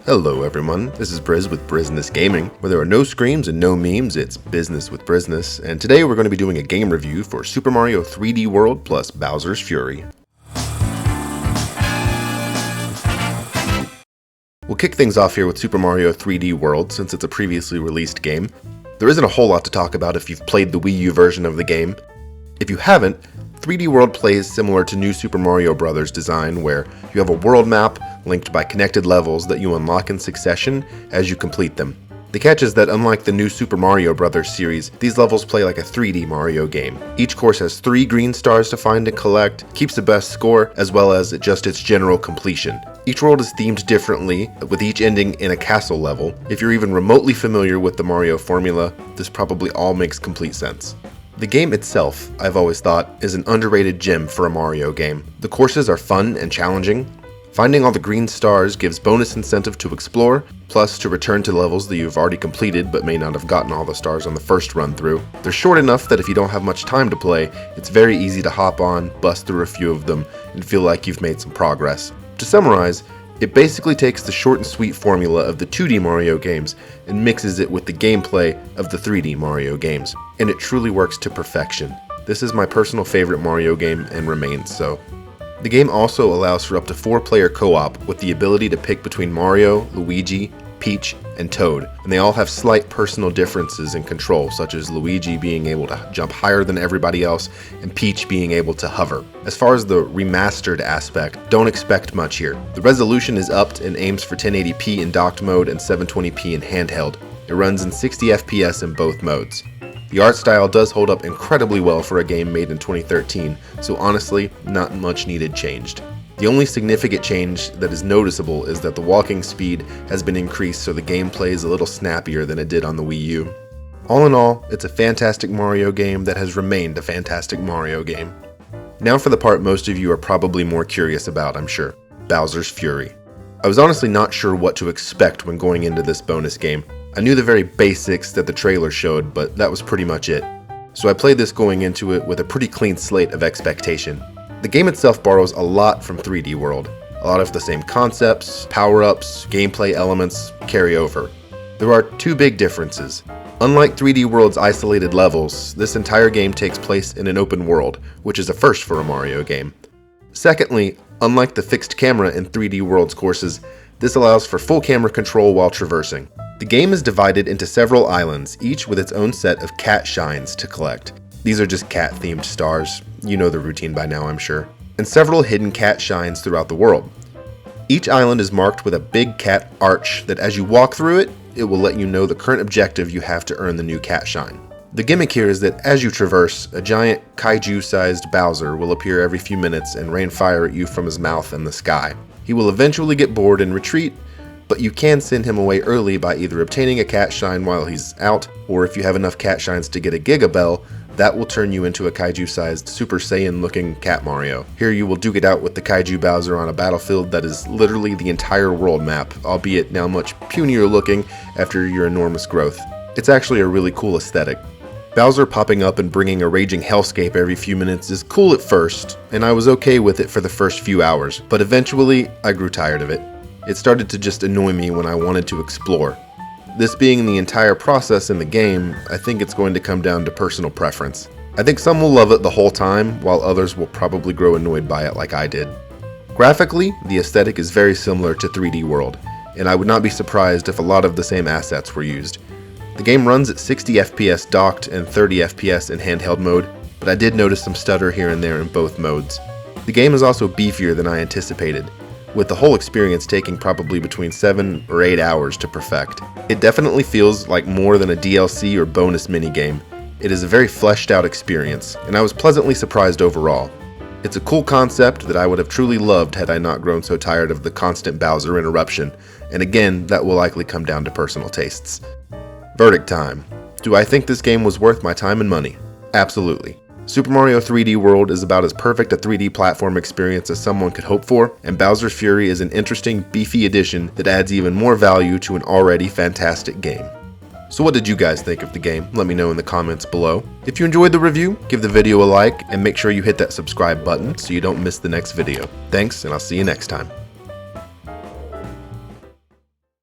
Hello everyone, this is Briz with Brizness Gaming. Where there are no screams and no memes, it's business with Brizness, and today we're going to be doing a game review for Super Mario 3D World plus Bowser's Fury. We'll kick things off here with Super Mario 3D World since it's a previously released game. There isn't a whole lot to talk about if you've played the Wii U version of the game. If you haven't, 3D World plays similar to New Super Mario Bros. Design, where you have a world map linked by connected levels that you unlock in succession as you complete them. The catch is that unlike the New Super Mario Bros. Series, these levels play like a 3D Mario game. Each course has 3 green stars to find and collect, keeps the best score, as well as just its general completion. Each world is themed differently, with each ending in a castle level. If you're even remotely familiar with the Mario formula, this probably all makes complete sense. The game itself, I've always thought, is an underrated gem for a Mario game. The courses are fun and challenging. Finding all the green stars gives bonus incentive to explore, plus to return to levels that you've already completed but may not have gotten all the stars on the first run through. They're short enough that if you don't have much time to play, it's very easy to hop on, bust through a few of them, and feel like you've made some progress. To summarize, it basically takes the short and sweet formula of the 2D Mario games and mixes it with the gameplay of the 3D Mario games, and it truly works to perfection. This is my personal favorite Mario game and remains so. The game also allows for up to 4-player co-op with the ability to pick between Mario, Luigi, Peach, and Toad, and they all have slight personal differences in control, such as Luigi being able to jump higher than everybody else and Peach being able to hover. As far as the remastered aspect, don't expect much here. The resolution is upped and aims for 1080p in docked mode and 720p in handheld. It runs in 60 FPS in both modes. The art style does hold up incredibly well for a game made in 2013, so honestly, not much needed changed. The only significant change that is noticeable is that the walking speed has been increased so the game plays a little snappier than it did on the Wii U. All in all, it's a fantastic Mario game that has remained a fantastic Mario game. Now for the part most of you are probably more curious about, I'm sure. Bowser's Fury. I was honestly not sure what to expect when going into this bonus game. I knew the very basics that the trailer showed, but that was pretty much it. So I played this going into it with a pretty clean slate of expectation. The game itself borrows a lot from 3D World. A lot of the same concepts, power-ups, gameplay elements carry over. There are 2 big differences. Unlike 3D World's isolated levels, this entire game takes place in an open world, which is a first for a Mario game. Secondly, unlike the fixed camera in 3D World's courses, this allows for full camera control while traversing. The game is divided into several islands, each with its own set of cat shines to collect. These are just cat-themed stars. You know the routine by now, I'm sure. And several hidden cat shines throughout the world. Each island is marked with a big cat arch that as you walk through it, it will let you know the current objective you have to earn the new cat shine. The gimmick here is that as you traverse, a giant kaiju-sized Bowser will appear every few minutes and rain fire at you from his mouth in the sky. He will eventually get bored and retreat, but you can send him away early by either obtaining a cat shine while he's out, or if you have enough cat shines to get a Giga Bell, that will turn you into a kaiju-sized Super Saiyan-looking Cat Mario. Here you will duke it out with the Kaiju Bowser on a battlefield that is literally the entire world map, albeit now much punier looking after your enormous growth. It's actually a really cool aesthetic. Bowser popping up and bringing a raging hellscape every few minutes is cool at first, and I was okay with it for the first few hours, but eventually I grew tired of it. It started to just annoy me when I wanted to explore. This being the entire process in the game, I think it's going to come down to personal preference. I think some will love it the whole time, while others will probably grow annoyed by it like I did. Graphically, the aesthetic is very similar to 3D World, and I would not be surprised if a lot of the same assets were used. The game runs at 60 FPS docked and 30 FPS in handheld mode, but I did notice some stutter here and there in both modes. The game is also beefier than I anticipated, with the whole experience taking probably between 7 or 8 hours to perfect. It definitely feels like more than a DLC or bonus minigame. It is a very fleshed out experience, and I was pleasantly surprised overall. It's a cool concept that I would have truly loved had I not grown so tired of the constant Bowser interruption, and again, that will likely come down to personal tastes. Verdict time. Do I think this game was worth my time and money? Absolutely. Super Mario 3D World is about as perfect a 3D platform experience as someone could hope for, and Bowser's Fury is an interesting, beefy addition that adds even more value to an already fantastic game. So what did you guys think of the game? Let me know in the comments below. If you enjoyed the review, give the video a like, and make sure you hit that subscribe button so you don't miss the next video. Thanks, and I'll see you next time.